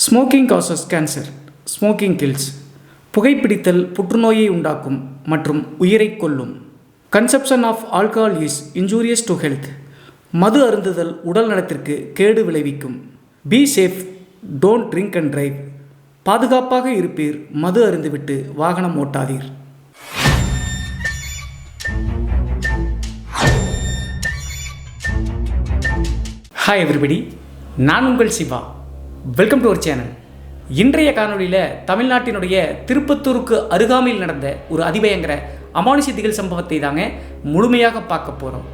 Smoking causes cancer. Smoking kills. புகைப்பிடித்தல் புற்றுநோயை உண்டாக்கும் மற்றும் உயிரை கொல்லும். Consumption of alcohol is injurious to health. மது அருந்துதல் உடல் நலத்திற்கு கேடு விளைவிக்கும். Be safe, don't drink and drive. பாதுகாப்பாக இருப்பீர், மது அருந்துவிட்டு வாகனம் ஓட்டாதீர். ஹாய் எவ்ரிபடி, நான் உங்கள் Shiva. Welcome to our channel. இன்றைய காணொலியில் தமிழ்நாட்டினுடைய திருப்பத்தூருக்கு அருகாமையில் நடந்த ஒரு அதிபயங்கர அமானுஷ திகில் சம்பவத்தை தாங்க முழுமையாக பார்க்க போகிறோம்.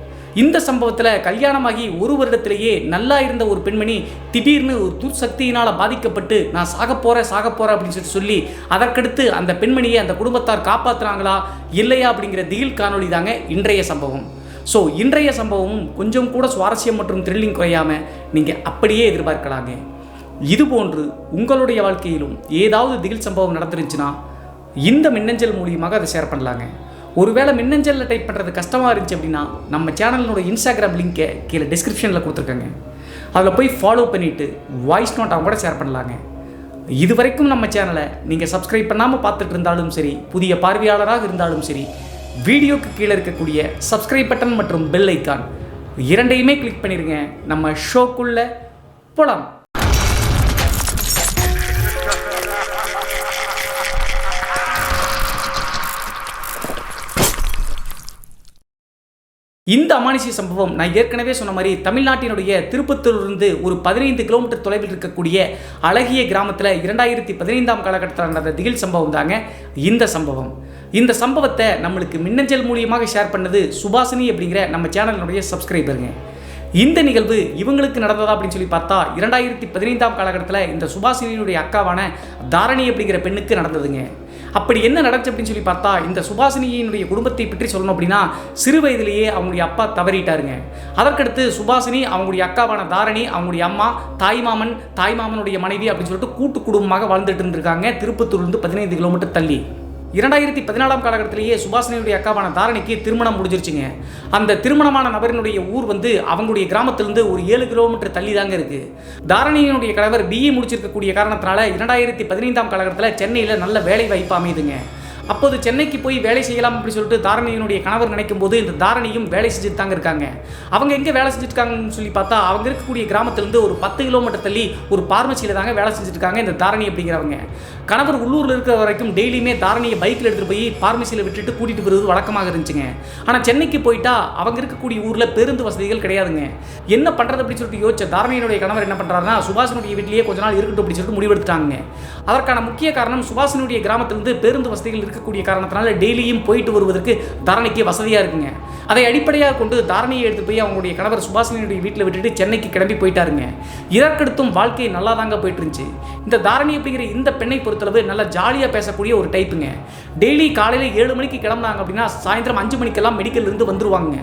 இந்த சம்பவத்தில் கல்யாணமாகி ஒரு வருடத்திலேயே நல்லா இருந்த ஒரு பெண்மணி திடீர்னு ஒரு துர்சக்தியினால் பாதிக்கப்பட்டு நான் சாக போகிறேன் அப்படின்னு சொல்லி அதற்கடுத்து அந்த பெண்மணியை அந்த குடும்பத்தார் காப்பாற்றுறாங்களா இல்லையா அப்படிங்கிற திகில் காணொலி தாங்க இன்றைய சம்பவம். ஸோ இன்றைய சம்பவமும் கொஞ்சம் கூட சுவாரஸ்யம் மற்றும் த்ரில்லிங் குறையாமல் நீங்கள் அப்படியே எதிர்பார்க்கலாங்க. இதுபோன்று உங்களுடைய வாழ்க்கையிலும் ஏதாவது திகில் சம்பவம் நடந்துருந்துச்சுன்னா இந்த மின்னஞ்சல் மூலியமாக அதை ஷேர் பண்ணலாங்க. ஒருவேளை மின்னஞ்சலில் டைப் பண்ணுறது கஷ்டமாக இருந்துச்சு அப்படின்னா நம்ம சேனலினோட இன்ஸ்டாகிராம் லிங்கை கீழே டிஸ்கிரிப்ஷனில் கொடுத்துருக்கேங்க. அதில் போய் ஃபாலோ பண்ணிவிட்டு வாய்ஸ் நோட் அவங்க கூட ஷேர் பண்ணலாங்க. இது வரைக்கும் நம்ம சேனலை நீங்கள் சப்ஸ்கிரைப் பண்ணாமல் பார்த்துட்டு இருந்தாலும் சரி, புதிய பார்வையாளராக இருந்தாலும் சரி, வீடியோக்கு கீழே இருக்கக்கூடிய சப்ஸ்கிரைப் பட்டன் மற்றும் பெல் ஐக்கான் இரண்டையுமே கிளிக் பண்ணிடுங்க. நம்ம ஷோக்குள்ளே போகலாம். இந்த அமானுஷ சம்பவம் நான் ஏற்கனவே சொன்ன மாதிரி தமிழ்நாட்டினுடைய திருப்பத்தூரிலிருந்து ஒரு 15 கிலோமீட்டர் தொலைவில் இருக்கக்கூடிய அழகிய கிராமத்தில் 2015 காலகட்டத்தில் நடந்த திகில் சம்பவம் தாங்க இந்த சம்பவம். இந்த சம்பவத்தை நம்மளுக்கு மின்னஞ்சல் மூலியமாக ஷேர் பண்ணது சுபாஷினி அப்படிங்கிற நம்ம சேனலினுடைய சப்ஸ்கிரைபருங்க. இந்த நிகழ்வு இவங்களுக்கு நடந்ததா அப்படின்னு சொல்லி பார்த்தா 2015 காலகட்டத்தில் இந்த சுபாஷினியுடைய அக்காவான தாரணி அப்படிங்கிற பெண்ணுக்கு நடந்ததுங்க. அப்படி என்ன நடந்துச்சு அப்படின்னு சொல்லி பார்த்தா, இந்த சுபாஷினியினுடைய குடும்பத்தை பற்றி சொல்லணும் அப்படின்னா சிறு வயதிலேயே அவங்களுடைய அப்பா தவறிட்டாருங்க. அதற்கடுத்து சுபாஷினி, அவங்களுடைய அக்காவான தாரணி, அவங்களுடைய அம்மா, தாய்மாமனுடைய மனைவி அப்படின்னு சொல்லிட்டு கூட்டு குடும்பமாக வாழ்ந்துட்டு இருந்திருக்காங்க திருப்பத்தூர்லேருந்து 15 கிலோமீட்டர் தள்ளி. 2014 காலகட்டத்திலேயே சுபாஷினியுடைய அக்காவான தாரணிக்கு திருமணம் முடிஞ்சிருச்சுங்க. அந்த திருமணமான நபரினுடைய ஊர் அவங்களுடைய கிராமத்திலிருந்து ஒரு 7 கிலோமீட்டர் தள்ளி தாங்க இருக்கு. தாரணியினுடைய கணவர் BE முடிச்சிருக்கக்கூடிய காரணத்தினால 2015 காலகட்டத்தில் சென்னையில் நல்ல வேலை வாய்ப்பு அமையுதுங்க. அப்போது சென்னைக்கு போய் வேலை செய்யலாம் அப்படின்னு சொல்லிட்டு தாரணியினுடைய கணவர் நினைக்கும் போது இந்த தாரணியும் வேலை செஞ்சுட்டு தாங்க இருக்காங்க. அவங்க எங்கே வேலை செஞ்சுட்டு இருக்காங்கன்னு சொல்லி பார்த்தா, அவங்க இருக்கக்கூடிய கிராமத்திலிருந்து ஒரு 10 கிலோமீட்டர் தள்ளி ஒரு பார்மசியில் தாங்க வேலை செஞ்சுட்டு இருக்காங்க இந்த தாரணி அப்படிங்கிறவங்க. கணவர் உள்ளூரில் இருக்கிற வரைக்கும் டெய்லியுமே தாரணியை பைக்கில் எடுத்துகிட்டு போய் பார்மசியில் விட்டுட்டு கூட்டிகிட்டு வருவது வழக்கமாக இருந்துச்சுங்க. ஆனால் சென்னைக்கு போயிட்டா அவங்க இருக்கக்கூடிய ஊரில் பேருந்து வசதிகள் கிடையாதுங்க. என்ன பண்ணுறது அப்படின்னு சொல்லிட்டு யோசிச்ச தாரணியினுடைய கணவர் என்ன பண்ணுறாருன்னா, சுபாஷினுடைய வீட்டிலேயே கொஞ்ச நாள் இருக்கட்டும் அப்படின்னு சொல்லிட்டு முடிவெடுத்துட்டாங்க. அதற்கான முக்கிய காரணம் சுபாஷினுடைய கிராமத்திலிருந்து பேருந்து வசதிகள் இருக்கக்கூடிய காரணத்தினால டெய்லியும் போயிட்டு வருவதற்கு தாரணிக்கு வசதியாக இருக்குங்க. அதை அடிப்படையாக கொண்டு தாரணியை எடுத்து போய் அவங்களுடைய கணவர் சுபாஷினியுடைய வீட்டில் விட்டுட்டு சென்னைக்கு கிளம்பி போயிட்டாருங்க. இதற்கடுத்தும் வாழ்க்கை நல்லா தாங்க போயிட்டு இருந்துச்சு. இந்த தாரணி அப்படிங்கிற இந்த பெண்ணை பொறுத்தளவு நல்லா ஜாலியாக பேசக்கூடிய ஒரு டைப்புங்க. டெய்லி காலையில் 7 மணிக்கு கிளம்புனாங்க அப்படின்னா சாயந்தரம் 5 மணிக்கெல்லாம் மெடிக்கல் இருந்து வந்துருவாங்க.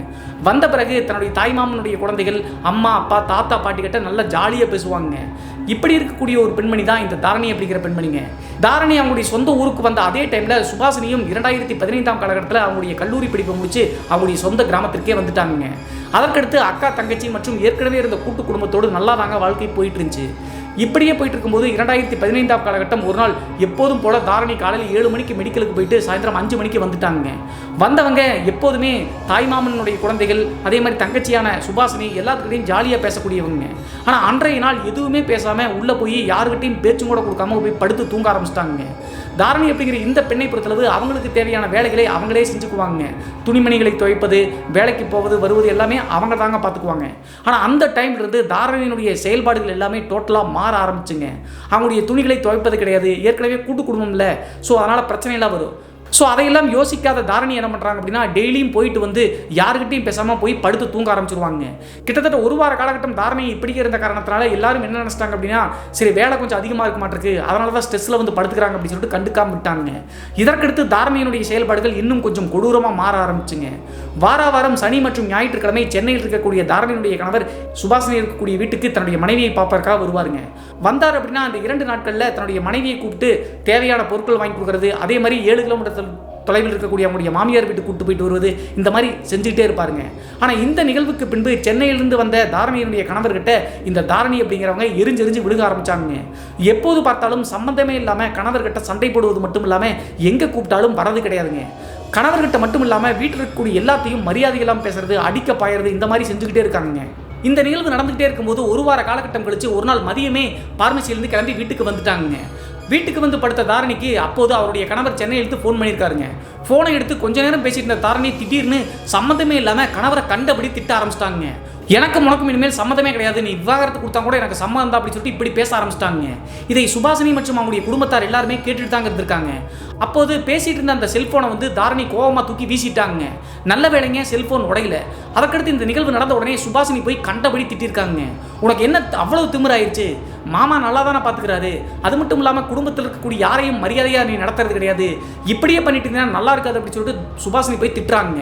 வந்த பிறகு தன்னுடைய தாய்மாமனுடைய குழந்தைகள், அம்மா, அப்பா, தாத்தா, பாட்டி கிட்ட நல்லா ஜாலியாக பேசுவாங்க. இப்படி இருக்கக்கூடிய ஒரு பெண்மணி தான் இந்த தாரணி அப்படிங்கிற பெண்மணிங்க. தாரணி அவங்களுடைய சொந்த ஊருக்கு வந்த அதே டைமில் சுபாஷினியும் 2015 காலகட்டத்தில் அவங்களுடைய கல்லூரி படிப்பை முடிச்சு அவங்களுடைய சொந்த கிராமத்திற்கே வந்துட்டாங்க. அதற்கடுத்து அக்கா, தங்கச்சி மற்றும் ஏற்கனவே இருந்த கூட்டு குடும்பத்தோடு நல்லா தாங்க வாழ்க்கை போயிட்டு இருந்துச்சு. இப்படியே போயிட்டு இருக்கும்போது 2015 காலகட்டம் ஒரு நாள் எப்போதும் போல தாரணி காலையில் 7 மணிக்கு மெடிக்கலுக்கு போயிட்டு சாயந்தரம் 5 மணிக்கு வந்துட்டாங்க. வந்தவங்க எப்போதுமே தாய்மாமனுடைய குழந்தைகள், அதே மாதிரி தங்கச்சியான சுபாஷினி எல்லாத்துக்கிட்டையும் ஜாலியாக பேசக்கூடியவங்க. ஆனால் அன்றைய நாள் எதுவுமே பேசாமல் உள்ளே போய் யாருக்கிட்டையும் பேச்சும் கூட கொடுக்காம போய் படுத்து தூங்க ஆரம்பிச்சிட்டாங்க. தாரணி அப்படிங்கிற இந்த பெண்ணை பொறுத்தளவு அவங்களுக்கு தேவையான வேலைகளை அவங்களே செஞ்சுக்குவாங்க. துணிமணிகளை துவைப்பது, வேலைக்கு போவது வருவது எல்லாமே அவங்க தாங்க பார்த்துக்குவாங்க. ஆனால் அந்த டைம்லேருந்து தாரணியினுடைய செயல்பாடுகள் எல்லாமே டோட்டலாக மாற ஆரம்பிச்சுங்க. அவங்களுடைய துணிகளை துவைப்பது கிடையாது. ஏற்கனவே கூட்டு குடும்பம் இல்லை, ஸோ அதனால் பிரச்சனையெல்லாம் வரும். ஸோ அதையெல்லாம் யோசிக்காத தாரணி என்ன பண்ணுறாங்க அப்படின்னா, டெய்லியும் போயிட்டு வந்து யாருக்கிட்டையும் பேசாமல் போய் படுத்து தூங்க ஆரம்பிச்சிருவாங்க. கிட்டத்தட்ட ஒரு வார காலகட்டம் தாரணி இப்படியே இருந்த காரணத்தினால எல்லாரும் என்ன நினச்சிட்டாங்க அப்படின்னா, சரி வேலை கொஞ்சம் அதிகமாக இருக்க மாட்டிருக்கு, அதனால தான் ஸ்ட்ரெஸ்ஸில் வந்து படுத்துக்கிறாங்க அப்படின்னு சொல்லிட்டு கண்டுக்காம விட்டாங்க. இதற்கடுத்து தாரணியினுடைய செயல்பாடுகள் இன்னும் கொஞ்சம் கொடூரமாக மாற ஆரம்பிச்சுங்க. வாரம் சனி மற்றும் ஞாயிற்றுக்கிழமை சென்னையில் இருக்கக்கூடிய தாரணியினுடைய கணவர் சுபாஷினி இருக்கக்கூடிய வீட்டுக்கு தன்னுடைய மனைவியை பார்ப்பதற்காக வருவாருங்க. வந்தார் அப்படின்னா அந்த 2 நாட்களில் தன்னுடைய மனைவியை கூப்பிட்டு தேவையான பொருட்கள் வாங்கி கொடுக்குறது, அதே மாதிரி 7 கிலோமீட்டர் தொலைவில் இருக்கக்கூடிய அவங்களுடைய மாமியார் வீட்டுக்கு கூட்டு போயிட்டு வருவது, இந்த மாதிரி செஞ்சுக்கிட்டே இருப்பாருங்க. ஆனால் இந்த நிகழ்வுக்கு பின்பு சென்னையிலிருந்து வந்த தாரணியினுடைய கணவர்கிட்ட இந்த தாரணி அப்படிங்கிறவங்க எரிஞ்செறிஞ்சு விழுக ஆரம்பிச்சாங்க. எப்போது பார்த்தாலும் சம்பந்தமே இல்லாமல் கணவர்கிட்ட சண்டை போடுவது மட்டும் இல்லாமல் எங்கே கூப்பிட்டாலும் வரது கிடையாதுங்க. கணவர்கிட்ட மட்டும் இல்லாமல் வீட்டில் இருக்கக்கூடிய எல்லாத்தையும் மரியாதையெல்லாம் பேசுறது, அடிக்க பாயறது, இந்த மாதிரி செஞ்சுக்கிட்டே இருக்காங்க. இந்த நிகழ்வு நடந்துகிட்டே இருக்கும்போது ஒரு வார காலகட்டம் கழிச்சு ஒரு நாள் மதியமே பார்மசியிலிருந்து கிளம்பி வீட்டுக்கு வந்துட்டாங்க. வீட்டுக்கு வந்து படுத்த தாரணிக்கு அப்போது அவருடைய கணவர் சென்னையிலிருந்து ஃபோன் பண்ணியிருக்காருங்க. ஃபோனை எடுத்து கொஞ்ச நேரம் பேசிட்டு இருந்த தாரணி திடீர்னு சம்மந்தமே இல்லாமல் கணவரை கண்டபடி திட்ட ஆரம்பிச்சிட்டாங்க. எனக்கு உனக்கும் இனிமேல் சம்மந்தமே கிடையாது, நீ விவாகரத்து கொடுத்தா கூட எனக்கு சம்மதம் தான் அப்படின்னு சொல்லிட்டு இப்படி பேச ஆரம்பிச்சிட்டாங்க. இதை சுபாஷினி மற்றும் அவங்களுடைய குடும்பத்தார் எல்லாருமே கேட்டுட்டு தாங்க இருந்திருக்காங்க. அப்போது பேசிட்டு இருந்த அந்த செல்போனை வந்து தாரணி கோவமாக தூக்கி வீசிட்டாங்க. நல்ல வேலைங்க செல்போன் உடையில. அதற்கடுத்து இந்த நிகழ்வு நடந்த உடனே சுபாஷினி போய் கண்டபடி திட்டிருக்காங்க. உனக்கு என்ன அவ்வளவு திமிராயிருச்சு? மாமா நல்லா தானே பார்த்துக்கிறாரு, அது மட்டும் இல்லாமல் குடும்பத்தில் இருக்கக்கூடிய யாரையும் மரியாதையாக நீ நடத்துறது கிடையாது, இப்படியே பண்ணிட்டு இருந்தா நல்லா இருக்காது அப்படின்னு சொல்லிட்டு சுபாஷினி போய் திட்டுறாங்க.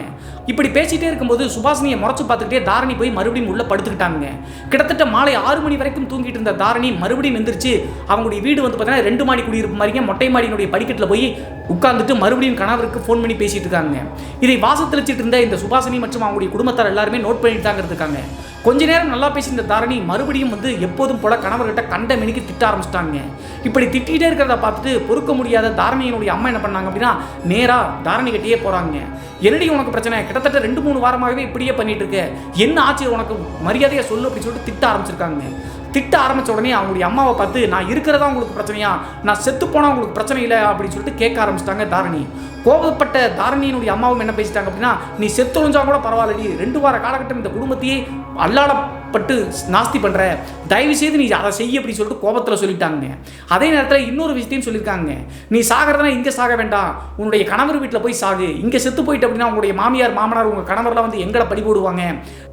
இப்படி பேசிட்டே இருக்கும்போது சுபாஷினியை முறைச்சு பார்த்துக்கிட்டே தாரணி போய் மறுபடியும் உள்ள படுத்துக்கிட்டாங்க. கிட்டத்தட்ட மாலை 6 மணி வரைக்கும் தூங்கிட்டு இருந்த தாரணி மறுபடியும் எந்திரிச்சு அவங்களுடைய வீடு வந்து பார்த்தீங்கன்னா 2 மாடி குடியிருப்பு மாதிரிங்க மொட்டை மாடியினுடைய படிக்கட்டில் போய் உட்கார்ந்துட்டு மறுபடியும் கணவருக்கு ஃபோன் பண்ணி பேசிட்டு இருக்காங்க. இதை வாசத்தளிச்சிட்டு இருந்த இந்த சுபாஷினி மற்றும் அவங்களுடைய குடும்பத்தார் எல்லாருமே நோட் பண்ணிட்டு தாங்க இருக்காங்க. கொஞ்ச நேரம் நல்லா பேசியிருந்த தாரணி மறுபடியும் வந்து எப்போதும் போல கணவர்கிட்ட கண்ட மெனிக்கு திட்ட ஆரம்பிச்சிட்டாங்க. இப்படி திட்டிகிட்டே இருக்கிறத பார்த்துட்டு பொறுக்க முடியாத தாரணியினுடைய அம்மா என்ன பண்ணாங்க அப்படின்னா நேராக தாரணி கிட்டேயே போகிறாங்க. என்னடி உனக்கு பிரச்சனை? கிட்டத்தட்ட 2-3 வாரமாகவே இப்படியே பண்ணிட்டு இருக்க, என்ன ஆச்சு உனக்கு, மரியாதையை சொல்லு அப்படின்னு சொல்லிட்டு திட்ட ஆரம்பிச்சிருக்காங்க. திட்ட ஆரம்பித்த உடனே அவங்களுடைய அம்மாவை பார்த்து நான் இருக்கிறதா உங்களுக்கு பிரச்சனையா, நான் செத்து போனால் உங்களுக்கு பிரச்சனை இல்லை அப்படின்னு சொல்லிட்டு கேட்க ஆரம்பிச்சிட்டாங்க தாரணி. கோபப்பட்ட தாரணியினுடைய அம்மாவும் என்ன பேசிட்டாங்க அப்படின்னா நீ செத்தொழிஞ்சா கூட பரவாயில்லடி, 2 வார காலகட்டம் இந்த குடும்பத்தையே அல்லாடப்பட்டு நாஸ்தி பண்ணுற, தயவு செய்து நீ அதை செய்ய அப்படின்னு சொல்லிட்டு கோபத்தில் சொல்லிட்டாங்க. அதே நேரத்தில் இன்னொரு விஷயத்தையும் சொல்லியிருக்காங்க, நீ சாகிறதுனா இங்கே சாக வேண்டாம், உன்னுடைய கணவர் வீட்டில் போய் சாகு, இங்கே செத்து போயிட்டு அப்படின்னா உங்களுடைய மாமியார் மாமனார் உங்கள் கணவர்லாம் வந்து எங்களை படி போடுவாங்க,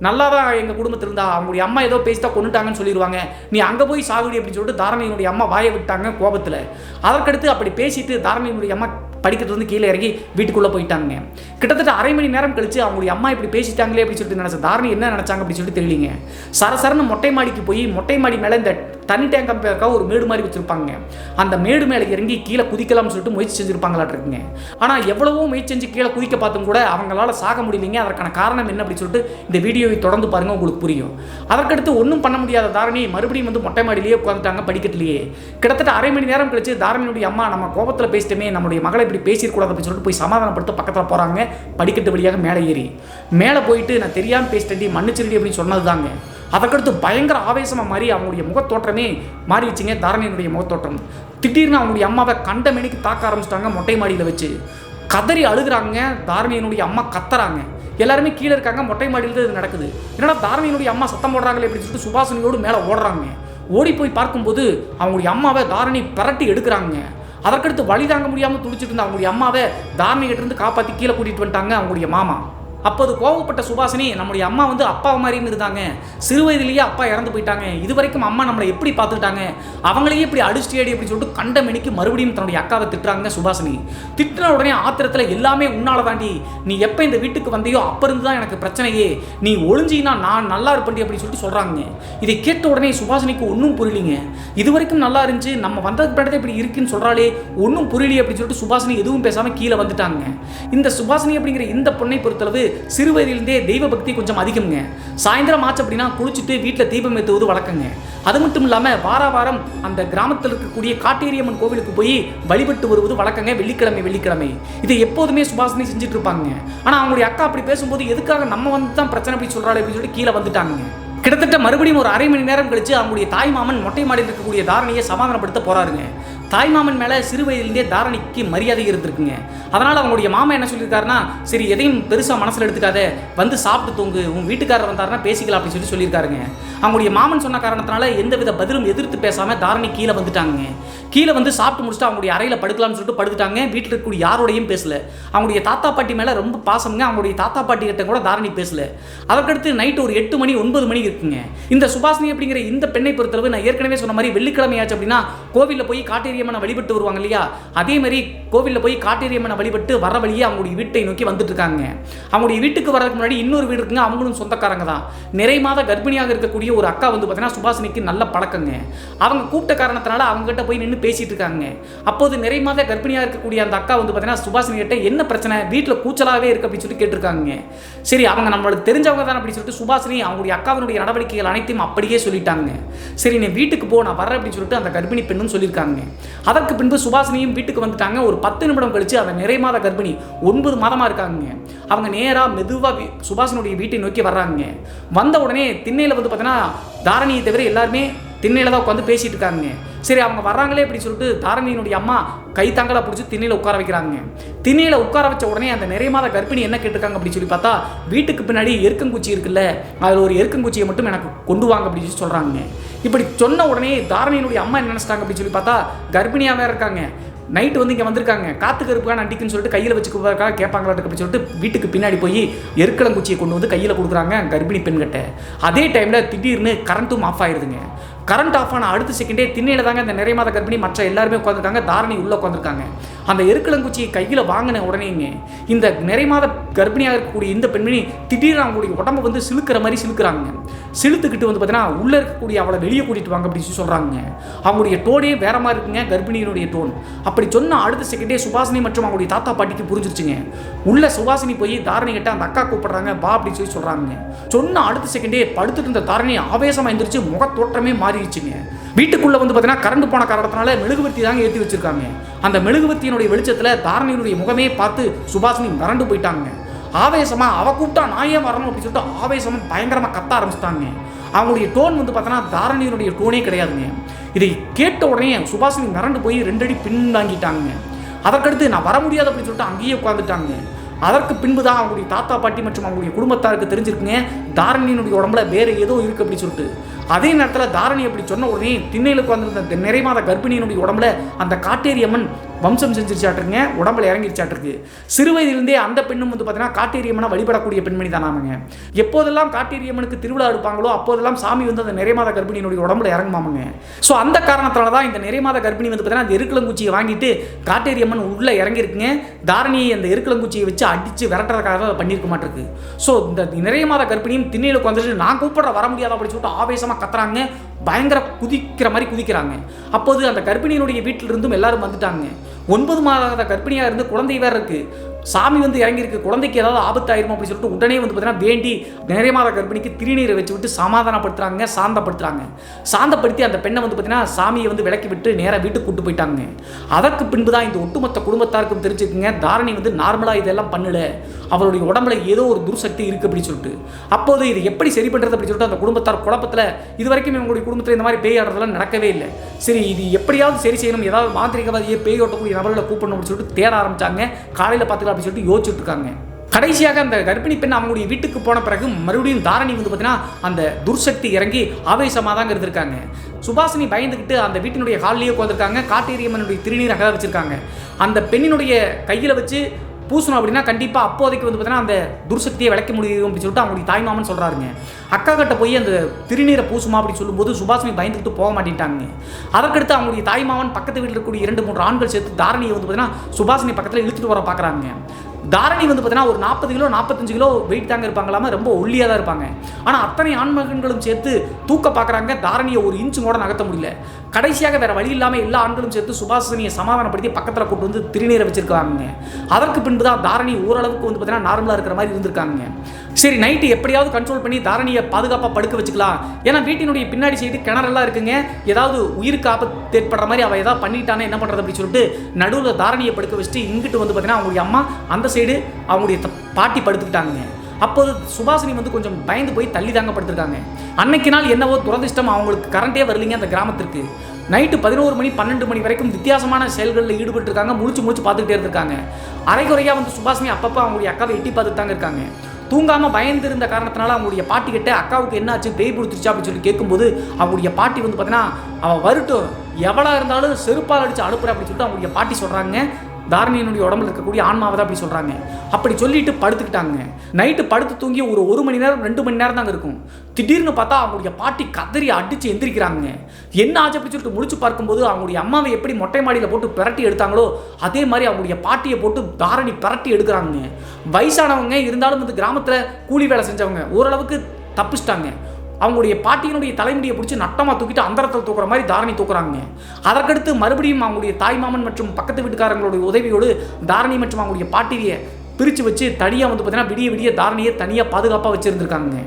நல்லா தான் எங்கள் குடும்பத்தில் இருந்தா அவங்களுடைய அம்மா ஏதோ பேசிட்டா கொண்டுட்டாங்கன்னு சொல்லிடுவாங்க, நீ அங்கே போய் சாகுடி அப்படின்னு சொல்லிட்டு தாரணியினுடைய அம்மா வாயை விட்டாங்க கோபத்தில். அதற்கடுத்து அப்படி பேசிட்டு தாரணியினுடைய அம்மா படிக்கிறது வந்து கீழே இறங்கி வீட்டுக்குள்ளே போயிட்டாங்க. கிட்டத்தட்ட அரை மணி நேரம் கழிச்சு அவங்களுடைய அம்மா இப்படி பேசிட்டாங்களே அப்படின்னு சொல்லிட்டு நினச்ச தாரணி என்ன நினச்சாங்க அப்படின்னு சொல்லிட்டு தெரியலீங்க. சரசரன்னு மொட்டை மாடிக்கு போய் மொட்டை மாடி மேலே இந்த தண்ணி டேங்க் அமைப்பதற்காக ஒரு மேடு மாதிரி வச்சுருப்பாங்க. அந்த மேடு மேலே இறங்கி கீழே குதிக்கலாம்னு சொல்லிட்டு முயற்சி செஞ்சுருப்பாங்களாட்டிருக்குங்க. ஆனால் எவ்வளவோ முயற்சி செஞ்சு கீழே குதிக்க பார்த்தும் கூட அவங்களால சாக முடியலைங்க. அதற்கான காரணம் என்ன அப்படின்னு சொல்லிட்டு இந்த வீடியோவை தொடர்ந்து பாருங்கள், உங்களுக்கு புரியும். அதற்கடுத்து ஒன்றும் பண்ண முடியாத தாரணி மறுபடியும் வந்து மொட்டை மாடியிலேயே உட்காந்துட்டாங்க படிக்கட்டிலேயே. கிட்டத்தட்ட அரை மணி நேரம் கழிச்சு தாரணியுடைய அம்மா நம்ம கோபத்தில் பேசிட்டோமே, நம்முடைய மகளை இப்படி பேசிடக்கூடாது அப்படின்னு சொல்லிட்டு போய் சமாதானப்படுத்த பக்கத்தில் போகிறாங்க. படிக்கட்டு வழியாக மேலே ஏறி மேலே போயிட்டு நான் தெரியாமல் பேசிட்டேன் மன்னிச்சிருடி அப்படின்னு சொன்னது தாங்க. அதற்கடுத்து பயங்கர ஆவேசமாக மாறி அவங்களுடைய முகத்தோற்றமே மாறிடுச்சுங்க. தாரணியினுடைய முகத்தோற்றம் திடீர்னு அவங்களுடைய அம்மாவை கண்ட மேனிக்கு தாக்க ஆரம்பிச்சிட்டாங்க. மொட்டை மாடியில் வச்சு கதறி அழுகுறாங்க. தாரணியினுடைய அம்மா கத்துறாங்க. எல்லாருமே கீழே இருக்காங்க. மொட்டை மாடியில் இது நடக்குது. என்னடா தாரணியினுடைய அம்மா சத்தம் போடுறாங்களே அப்படின்னு சொல்லிட்டு சுபாஷினியோடு மேலே ஓடுறாங்க. ஓடி போய் பார்க்கும்போது அவங்களுடைய அம்மாவை தாரணி பரட்டி எடுக்கிறாங்க. அதற்கடுத்து வழி தாங்க முடியாமல் துடிச்சிட்டு இருந்த அவங்களுடைய அம்மாவை தாரணி கிட்ட இருந்து காப்பாற்றி கீழே கூட்டிகிட்டு வந்துட்டாங்க அவங்களுடைய மாமா. அப்போது கோவப்பட்ட சுபாஷினி நம்முடைய அம்மா வந்து அப்பா மாதிரின்னு இருந்தாங்க, சிறு வயதிலேயே அப்பா இறந்து போயிட்டாங்க, இது வரைக்கும் அம்மா நம்மளை எப்படி பார்த்துக்கிட்டாங்க, அவங்களையே இப்படி அடிச்சுட்டேடி அப்படின்னு சொல்லிட்டு கண்ட மெனிக்கு மறுபடியும் தன்னுடைய அக்காவை திட்டுறாங்க சுபாஷினி. திட்டின உடனே ஆத்திரத்தில் எல்லாமே உன்னால தாண்டி, நீ எப்போ இந்த வீட்டுக்கு வந்தையோ அப்போ இருந்து தான் எனக்கு பிரச்சனையே, நீ ஒளிஞ்சின்னா நான் நல்லா இருப்பேன் அப்படின்னு சொல்லிட்டு சொல்கிறாங்க. இதை கேட்ட உடனே சுபாஷினிக்கு ஒன்றும் புரியலிங்க. இது வரைக்கும் நல்லா இருந்துச்சு, நம்ம வந்ததுக்கு பின்னாடி இப்படி இருக்குன்னு சொல்கிறாளே, ஒன்றும் புரியலையே அப்படின்னு சொல்லிட்டு சுபாஷினி எதுவும் பேசாமல் கீழே வந்துட்டாங்க. இந்த சுபாஷினி அப்படிங்கிற இந்த பொண்ணை பொறுத்தளவு சிறு வயதிலிருந்தே தெய்வ பக்தி கொஞ்சம் அதிகம்ங்க. சாயந்தரம் ஆச்சு அப்படின்னா குளிச்சுட்டு வீட்டில் தீபம் ஏற்றுவது வழக்கங்க. அது மட்டும் இல்லாமல் வாரம் அந்த கிராமத்தில் இருக்கக்கூடிய காட்டேரியம்மன் கோவிலுக்கு போய் வழிபட்டு வருவது வழக்கங்க. வெள்ளிக்கிழமை இதை எப்போதுமே சுபாஷினி செஞ்சுட்டு இருப்பாங்க. ஆனால் அவங்களுடைய அக்கா அப்படி பேசும்போது எதுக்காக நம்ம வந்து தான் பிரச்சனை அப்படி சொல்கிறாள் அப்படின்னு சொல்லிட்டு கீழே வந்துட்டாங்க. கிட்டத்தட்ட மறுபடியும் ஒரு அரை மணி நேரம் கழிச்சு அவங்களுடைய தாய் மாமன் மொட்டை மாடியில் இருக்கக்கூடிய தாரணியை சமாதானப்படுத்த போறாருங்க. தாய் மாமன் மேலே சிறு வயதிலேருந்தே தாரணிக்கு மரியாதை இருந்திருக்குங்க. அதனால் அவங்களுடைய மாமா என்ன சொல்லியிருக்காருன்னா, சரி எதையும் பெருசாக மனசில் எடுத்துக்காத, வந்து சாப்பிட்டு தூங்கு, உன் வீட்டுக்காரர் வந்தாருன்னா பேசிக்கலாம் அப்படின்னு சொல்லியிருக்காருங்க. அவங்களுடைய மாமன் சொன்ன காரணத்தினால எந்தவித பதிலும் எதிர்த்து பேசாமல் தாரணி கீழே வந்துட்டாங்க. கீழே வந்து சாப்பிட்டு முடிச்சுட்டு அவங்களுடைய அறையில் படுக்கலாம்னு சொல்லிட்டு படுத்துட்டாங்க. வீட்டில் இருக்கக்கூடிய யாரோடையும் பேசல. அவங்களுடைய தாத்தா பாட்டி மேலே ரொம்ப பாசம்ங்க. அவங்களுடைய தாத்தா பாட்டி கிட்ட கூட தாரணி பேசல. அதற்கடுத்து நைட்டு ஒரு 8 மணி 9 மணி இருக்குங்க. இந்த சுபாஷினி அப்படிங்கிற இந்த பெண்ணை பொறுத்தளவு நான் ஏற்கனவே சொன்ன மாதிரி வெள்ளிக்கிழமையாச்சு அப்படின்னா கோவிலில் போய் காட்டேரியம்மனை வழிபட்டு வருவாங்க இல்லையா, அதே மாதிரி கோவிலில் போய் காட்டேரியம்மனை வழிபட்டு வர வழியே அவங்களுடைய வீட்டை நோக்கி வந்துட்டு இருக்காங்க. அவங்களுடைய வீட்டுக்கு வரதுக்கு முன்னாடி இன்னொரு வீடு இருக்குங்க, அவங்களும் சொந்தக்காரங்க தான். நிறை மாத கர்ப்பிணியாக இருக்கக்கூடிய ஒரு அக்கா வந்து பார்த்தீங்கன்னா சுபாஷினிக்கு நல்ல பழக்கங்க. அவங்க கூப்பிட்ட காரணத்தினால அவங்க கிட்ட போய் நின்று பேசிட்டு இருக்காங்க. அப்போது நிறை மாத கர்ப்பிணியாக இருக்கக்கூடிய அந்த அக்கா வந்து பார்த்தீங்கன்னா சுபாஷினி கிட்ட என்ன பிரச்சனை, வீட்டில் கூச்சலாகவே இருக்கு அப்படின்னு சொல்லி கேட்டிருக்காங்க. சரி, அவங்க நம்மளுக்கு தெரிஞ்சவங்க தான் அப்படின்னு சொல்லிட்டு சுபாஷினி அவங்களுடைய அக்காவினுடைய நடவடிக்கைகள் அனைத்தையும் அப்படியே சொல்லிட்டாங்க. சரி, நீ வீட்டுக்கு போ, நான் வரேன் அப்படின்னு சொல்லிட்டு அந்த கர்ப்பிணி பெண்ணும் சொல்லியிருக்காங்க. அதற்கு பின்பு சுபாஷினியும் வீட்டுக்கு வந்துட்டாங்க. ஒரு 10 நிமிடம் கழிச்சு அந்த நிறை மாத கர்ப்பிணி 9 மாதமா இருக்காங்க. அவங்க நேரா மெதுவா சுபாஷினுடைய வீட்டை நோக்கி வர்றாங்க. வந்த உடனே திண்ணையில வந்து பார்த்தீங்கன்னா தாரணியை தவிர எல்லாருமே திண்ணையில தான் உட்காந்து பேசிட்டு இருக்காங்க. சரி, அவங்க வர்றாங்களே அப்படின்னு சொல்லிட்டு தாரணியினுடைய அம்மா கைத்தாங்கலா பிடிச்சி திண்ணையில உட்கார வைக்கிறாங்க. திண்ணையில உட்கார வச்ச உடனே அந்த நிறை மாத கர்ப்பிணி என்ன கேட்டிருக்காங்க அப்படின்னு சொல்லி பார்த்தா, வீட்டுக்கு பின்னாடி எருக்கங்குச்சி இருக்குல்ல, அதில் ஒரு எருக்கங்குச்சியை மட்டும் எனக்கு கொண்டு வாங்க அப்படின்னு சொல்லி சொல்றாங்க. இப்படி சொன்ன உடனே தாரணியினுடைய அம்மா என்ன நினைச்சிட்டாங்க அப்படின்னு சொல்லி பார்த்தா, கர்ப்பிணியாக வேற இருக்காங்க, நைட்டு வந்து இங்கே வந்திருக்காங்க, காத்து கருப்புக்கான அண்டிக்குன்னு சொல்லிட்டு கையில் வச்சுக்கிறதுக்காக கேட்பாங்களாட்டு அப்படின்னு சொல்லிட்டு வீட்டுக்கு பின்னாடி போய் எருக்கலங்குச்சியை கொண்டு வந்து கையில் கொடுக்குறாங்க கர்ப்பிணி பெண்கிட்ட. அதே டைமில் திடீர்னு கரண்ட்டும் ஆஃப் ஆயிடுதுங்க. கரண்ட் ஆஃப் ஆன அடுத்த செகண்டே திண்ணையில் தாங்க இந்த நிறை மாத கர்ப்பிணி மற்ற எல்லாருமே உட்காந்துருக்காங்க. தாரணி உள்ளே உட்காந்துருக்காங்க. அந்த எருக்கலங்குச்சியை கையில் வாங்கின உடனேங்க இந்த நிறை மாத கர்ப்பிணியாக இருக்கக்கூடிய இந்த பெண்மணி திடீர்னு அவங்களுடைய உடம்பை வந்து சிலுக்கிற மாதிரி சிலுக்கிறாங்க. சிலுத்துக்கிட்டு வந்து பார்த்தீங்கன்னா உள்ளே இருக்கக்கூடிய அவளை வெளியே கூட்டிகிட்டு வாங்க அப்படின்னு சொல்லி சொல்கிறாங்க. அவங்களுடைய டோனே வேற மாதிரி இருக்குங்க, கர்ப்பிணியினுடைய டோன். அப்படி சொன்ன அடுத்த செகண்டே சுபாஷினி மற்றும் அவங்களுடைய தாத்தா பாட்டிக்கு புரிஞ்சிருச்சுங்க. உள்ள சுபாஷினி போய் தாரணி கிட்ட அந்த அக்கா கூப்பிடுறாங்க, வா அப்படின்னு சொல்லி சொல்கிறாங்க. சொன்ன அடுத்த செகண்டே படுத்துட்டு இருந்த தாரணி ஆவேசமாக எந்திரிச்சு முகத்தோற்றமே மாறிடுச்சுங்க. வீட்டுக்குள்ளே வந்து பார்த்தீங்கன்னா கரண்ட் போன காரணத்தினால மெழுகுவர்த்தி தாங்க ஏற்றி வச்சிருக்காங்க. அந்த மெழுகுவர்த்தியினுடைய வெளிச்சத்தில் தாரணியினுடைய முகமே பார்த்து சுபாஷினி மிரண்டு போயிட்டாங்க. ஆவேசமாக அவ கூப்பிட்டா நான் ஏன் வரணும் அப்படின்னு சொல்லிட்டு ஆவேசமாக பயங்கரமாக கத்த ஆரம்பிச்சிட்டாங்க. அவங்களுடைய டோன் வந்து பார்த்தோன்னா தாரணியினுடைய டோனே கிடையாதுங்க. இதை கேட்ட உடனே சுபாஷினி மிரண்டு போய் 2 அடி பின்வாங்கிட்டாங்க. அதற்கடுத்து நான் வர முடியாது அப்படின்னு சொல்லிட்டு அங்கேயே உட்காந்துட்டாங்க. அதற்கு பின்பு தான் அவங்களுடைய தாத்தா பாட்டி மற்றும் அவங்களுடைய குடும்பத்தாருக்கு தெரிஞ்சிருக்குங்க தாரணியினுடைய உடம்புல வேறு ஏதோ இருக்குது அப்படின்னு சொல்லிட்டு. அதே நேரத்தில் தாரணி அப்படி சொன்ன உடனே திண்ணையில் உட்காந்துருந்த நிறை மாத கர்ப்பிணியினுடைய உடம்புல அந்த காட்டேரியம்மன் வம்சம் செஞ்சிருச்சாட்டுருங்க, உடம்புல இறங்கிருச்சாட்டிருக்கு. சிறு வயதிலிருந்தே அந்த பெண்ணும் வந்து பார்த்தீங்கன்னா காட்டேரியம்மனை வழிபடக்கூடிய பெண்மணி தானாமங்க. எப்போதெல்லாம் காட்டேரியம்மனுக்கு திருவிழா எடுப்பாங்களோ அப்போதெல்லாம் சாமி வந்து அந்த நிறை மாத கர்ப்பிணியினுடைய உடம்புல இறங்குமாமங்க. ஸோ அந்த காரணத்தால தான் இந்த நிறை மாத கர்ப்பிணி வந்து பார்த்தீங்கன்னா அந்த எருக்கலங்குச்சியை வாங்கிட்டு காட்டேரியம்மன் உள்ளே இறங்கியிருக்குங்க. தாரணியை அந்த எருக்கலங்குச்சியை வச்சு அடித்து விரட்டுறதுக்காக அதை பண்ணியிருக்க மாட்டிருக்கு. ஸோ இந்த நிறை மாத கர்ப்பிணியும் திண்ணையில் உட்காந்துட்டு நான் கூப்பிட வர முடியாது அப்படின்னு சொல்லிட்டு ஆவேசமாக கத்துறாங்க, பயங்கர குதிக்கிற மாதிரி குதிக்கிறாங்க. அப்போது அந்த கர்ப்பிணியினுடைய வீட்டிலிருந்தும் எல்லாரும் வந்துட்டாங்க. 9 மாத கர்ப்பிணியாக இருந்து குழந்தை வேற இருக்கு, சாமி வந்து இறங்கியிருக்கு, குழந்தைக்கு ஏதாவது ஆபத்தாயிருமோ அப்படின்னு சொல்லிட்டு உடனே வந்து பார்த்தீங்கன்னா வேண்டி நிறை மாத கர்ப்பிணிக்கு திருநீரை வச்சு விட்டு சமாதானப்படுத்துறாங்க, சாந்தப்படுத்துறாங்க. சாந்தப்படுத்தி அந்த பெண்ணை வந்து பார்த்தீங்கன்னா சாமியை வந்து விலக்கி விட்டு நேராக வீட்டுக்கு கூட்டு போயிட்டாங்க. அதற்கு பின்பு தான் இந்த ஒட்டுமொத்த குடும்பத்தாருக்கும் தெரிஞ்சுக்குங்க தாரணி வந்து நார்மலாக இதெல்லாம் பண்ணல, அவருடைய உடம்புல ஏதோ ஒரு துர்சக்தி இருக்குது அப்படின்னு சொல்லிட்டு. அப்போது இது எப்படி சரி பண்ணுறது அப்படின்னு சொல்லிட்டு அந்த குடும்பத்தார் குழப்பத்தில் இது வரைக்கும் இவங்களுடைய குடும்பத்தில் இந்த மாதிரி பேய் ஆடுறதெல்லாம் நடக்கவே இல்லை. சரி, இது எப்படியாவது சரி செய்யணும், ஏதாவது மாந்திரிகவாதியை பேய் ஓட்டக்கூடிய நபர்களை கூப்பிடணும் அப்படின்னு சொல்லிட்டு தேட ஆரம்பிச்சாங்க. காலையில் பார்த்துக்கலாம் அப்படின்னு சொல்லிட்டு யோசிச்சுட்டு இருக்காங்க. கடைசியாக அந்த கர்ப்பிணி பெண் அவங்களுடைய வீட்டுக்கு போன பிறகு மறுபடியும் தாரணி வந்து பார்த்தீங்கன்னா அந்த துர்சக்தி இறங்கி ஆவேசமாக தாங்க இருந்திருக்காங்க. சுபாஷினி பயந்துக்கிட்டு அந்த வீட்டினுடைய ஹால்லேயே உட்காந்துருக்காங்க. காட்டேரியம்மனுடைய திருநீர் அகத வச்சிருக்காங்க. அந்த பெண்ணினுடைய கையில் வச்சு பூசணும் அப்படின்னா கண்டிப்பாக அப்போதைக்கு வந்து பார்த்தீங்கன்னா அந்த துர்சக்தியை விளக்க முடியும் அப்படின்னு சொல்லிட்டு அவங்களுடைய தாய்மாமன் சொல்கிறாருங்க. அக்கா கிட்ட போய் அந்த திருநீரை பூசுமா அப்படின்னு சொல்லும்போது சுபாஷினி பயந்துக்கிட்டு போக மாட்டேன்ட்டாங்க. அதற்கடுத்து அவங்களுடைய தாய்மாமன் பக்கத்து வீட்டில் இருக்கக்கூடிய 2-3 ஆண்கள் சேர்த்து தாரணியை வந்து பார்த்தீங்கன்னா சுபாஷினி பக்கத்தில் இழுத்துட்டு வர பார்க்குறாங்க. தாரணி வந்து பார்த்தீங்கன்னா ஒரு 40 கிலோ 45 கிலோ வெயிட் தாங்க இருப்பாங்களாம, ரொம்ப ஒல்லியாக தான் இருப்பாங்க. ஆனால் அத்தனை ஆண்மகன்களும் சேர்த்து தூக்க பார்க்குறாங்க. தாரணியை ஒரு இன்ச்சு கூட நகர்த்த முடியல. கடைசியாக வேற வழி இல்லாமல் எல்லா ஆண்களும் சேர்த்து சுபாஷினியை சமாதானப்படுத்தி பக்கத்தில் கூட்டு வந்து திருநீரை வச்சிருக்காங்க. அதற்கு பின்பு தான் தாரணி ஓரளவுக்கு வந்து பார்த்தீங்கன்னா நார்மலாக இருக்கிற மாதிரி இருந்திருக்காங்க. சரி, நைட்டு எப்படியாவது கண்ட்ரோல் பண்ணி தாரணியை பாதுகாப்பாக படுக்க வச்சுக்கலாம். ஏன்னா வீட்டினுடைய பின்னாடி செய்து கிணறெல்லாம் இருக்குங்க, ஏதாவது உயிருக்கு ஆபத்து ஏற்படுற மாதிரி அவள் ஏதாவது பண்ணிட்டானே என்ன பண்ணுறது அப்படின்னு சொல்லிட்டு நடுவில் தாரணியை படுக்க வச்சுட்டு இங்கிட்டு வந்து பார்த்தீங்கன்னா அவங்களுடைய அம்மா அந்த சைடு அவங்களுடைய பாட்டி படுத்துக்கிட்டாங்க. அப்போது சுபாஷினி வந்து கொஞ்சம் பயந்து போய் தள்ளி தாங்க படுத்திருக்காங்க. அன்னைக்கு நாள் என்னவோ துரதிஷ்டம், அவங்களுக்கு கரண்டே வரலைங்க அந்த கிராமத்திற்கு. நைட்டு 11 மணி 12 மணி வரைக்கும் வித்தியாசமான செயல்களில் ஈடுபட்டு இருக்காங்க. முழிச்சு பார்த்துக்கிட்டே இருந்திருக்காங்க. அரைக்குறையாக வந்து சுபாஷினி அப்பப்போ அவங்களுடைய அக்காவை எட்டி பார்த்துட்டு தாங்க இருக்காங்க. தூங்காமல் பயந்து இருந்த காரணத்தினால அவங்களுடைய பாட்டி கிட்ட அக்காவுக்கு என்ன ஆச்சு, பேய் பிடிச்சிருச்சா அப்படின்னு சொல்லி கேட்கும்போது அவங்களுடைய பாட்டி வந்து பார்த்தீங்கன்னா அவள் வரட்டும், எவ்வளோ இருந்தாலும் செருப்பால் அடித்து அனுப்புற அப்படின்னு சொல்லிட்டு அவங்களுடைய பாட்டி சொல்கிறாங்க. தாரணியினுடைய உடம்புல இருக்கக்கூடிய ஆன்மாவை தான் அப்படி சொல்கிறாங்க. அப்படி சொல்லிட்டு படுத்துக்கிட்டாங்க. நைட்டு படுத்து தூங்கி ஒரு 1 மணி நேரம் 2 மணி நேரம் தாங்க இருக்கும். திடீர்னு பார்த்தா அவங்களுடைய பாட்டி கதறி அடித்து எந்திரிக்கிறாங்க. என்ன ஆச்சு அப்படி சொல்லிட்டு முடிச்சு பார்க்கும்போது அவங்களுடைய அம்மாவை எப்படி மொட்டை மாடியில் போட்டு பிரட்டி எடுத்தாங்களோ அதே மாதிரி அவங்களுடைய பாட்டியை போட்டு தாரணி பிரட்டி எடுக்கிறாங்க. வயசானவங்க இருந்தாலும் வந்து கிராமத்தில் கூலி வேலை செஞ்சவங்க ஓரளவுக்கு தப்பிச்சிட்டாங்க. அவங்களுடைய பாட்டியினுடைய தலைமுடியை பிடிச்சி நட்டமாக தூக்கிட்டு அந்தரத்தில் தூக்குற மாதிரி தாரணி தூக்குறாங்க. அதற்கடுத்து மறுபடியும் அவங்களுடைய தாய்மாமன் மற்றும் பக்கத்து வீட்டுக்காரங்களுடைய உதவியோடு தாரணி மற்றும் அவங்களுடைய பாட்டியை பிரித்து வச்சு தனியாக வந்து பார்த்தீங்கன்னா விடிய விடிய தாரணியை தனியாக பாதுகாப்பாக வச்சுருந்துருக்காங்க.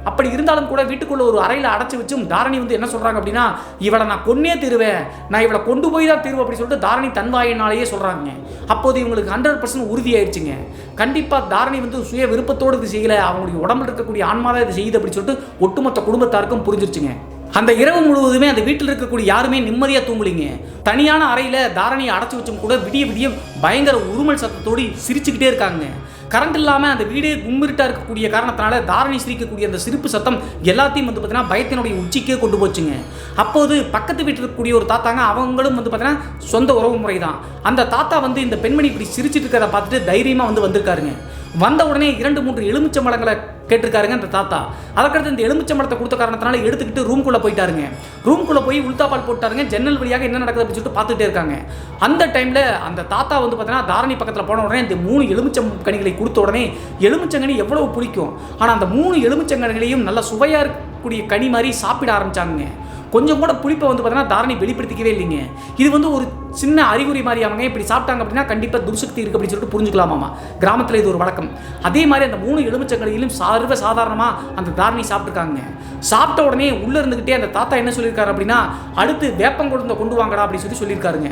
அப்படி இருந்தாலும் கூட வீட்டுக்குள்ள ஒரு அறையில் அடைச்சி வச்சும் தாரணி வந்து என்ன சொல்கிறாங்க அப்படின்னா, இவளை நான் கொன்னே தீருவேன், நான் இவளை கொண்டு போய் தான் தீருவேன் அப்படின்னு சொல்லிட்டு தாரணி தன்வாயினாலேயே சொல்கிறாங்க. அப்போது இவங்களுக்கு 100% உறுதியாயிடுச்சுங்க. கண்டிப்பாக தாரணி வந்து சுய விருப்பத்தோடு இது செய்யலை, அவங்களுடைய உடம்புல இருக்கக்கூடிய ஆன்மாவை இது செய்யுது அப்படின்னு சொல்லிட்டு ஒட்டுமொத்த குடும்பத்தாருக்கும் புரிஞ்சிருச்சுங்க. அந்த இரவு முழுவதுமே அந்த வீட்டில் இருக்கக்கூடிய யாருமே நிம்மதியாக தூங்கலிங்க. தனியான அறையில் தாரணியை அடைச்சி வச்சும் கூட விடிய விடிய பயங்கர உருமல் சத்தத்தோடு சிரிச்சுக்கிட்டே இருக்காங்க. கரண்ட் இல்லாமல் அந்த வீடே கும்மிருட்டாக இருக்கக்கூடிய காரணத்தினால தாரணி சிரிக்கக்கூடிய அந்த சிரிப்பு சத்தம் எல்லாத்தையும் வந்து பார்த்தீங்கன்னா பயத்தினுடைய உச்சிக்கே கொண்டு போச்சுங்க. அப்போது பக்கத்து வீட்டில் இருக்கக்கூடிய ஒரு தாத்தாங்க, அவங்களும் வந்து பார்த்தீங்கன்னா சொந்த உறவு முறை தான். அந்த தாத்தா வந்து இந்த பெண்மணி இப்படி சிரிச்சிட்டு இருக்கிறத பார்த்துட்டு தைரியமாக வந்து வந்திருக்காருங்க. வந்த உடனே 2-3 எலுமிச்சம்பழங்களை கேட்டிருக்காருங்க அந்த தாத்தா. அதற்கடுத்து இந்த எலுமிச்சம்பழத்தை கொடுத்த காரணத்தினால எடுத்துக்கிட்டு ரூம்குள்ளே போயிட்டாருங்க. ரூம்குள்ளே போய் உளுத்தாப்பால் போட்டாருங்க. ஜன்னல் வழியாக என்ன நடக்குது அப்படின்னு சொல்லிட்டு பார்த்துட்டே இருக்காங்க. அந்த டைமில் அந்த தாத்தா வந்து பார்த்தீங்கன்னா தாரணி பக்கத்தில் போன உடனே இந்த 3 எலுமிச்சங்கனிகளை கொடுத்த உடனே எலுமிச்சங்கனி எவ்வளவு பிடிக்கும், ஆனால் அந்த 3 எலுமிச்சங்கனிகளையும் நல்லா சுவையாக இருக்கக்கூடிய கனி மாதிரி சாப்பிட ஆரம்பித்தாங்க. கொஞ்சம் கூட புளிப்பை வந்து பார்த்தீங்கன்னா தாரணி வெளிப்படுத்திக்கவே இல்லைங்க. இது வந்து ஒரு சின்ன அறிகுறி மாதிரி அவங்க இப்படி சாப்பிட்டாங்க அப்படின்னா கண்டிப்பாக துர்சக்தி இருக்குது அப்படின்னு சொல்லிட்டு புரிஞ்சுக்கலாமாமா. கிராமத்தில் இது ஒரு வழக்கம். அதே மாதிரி அந்த 3 எலுமிச்சங்கனிகளும் சர்வ சாதாரணமாக அந்த தாரணி சாப்பிட்டுருக்காங்க. சாப்பிட்ட உடனே உள்ளே இருந்துக்கிட்டே அந்த தாத்தா என்ன சொல்லியிருக்காரு அப்படின்னா, அடுத்து வேப்பங்குழுந்தை கொண்டு வாங்கடா அப்படின்னு சொல்லியிருக்காருங்க.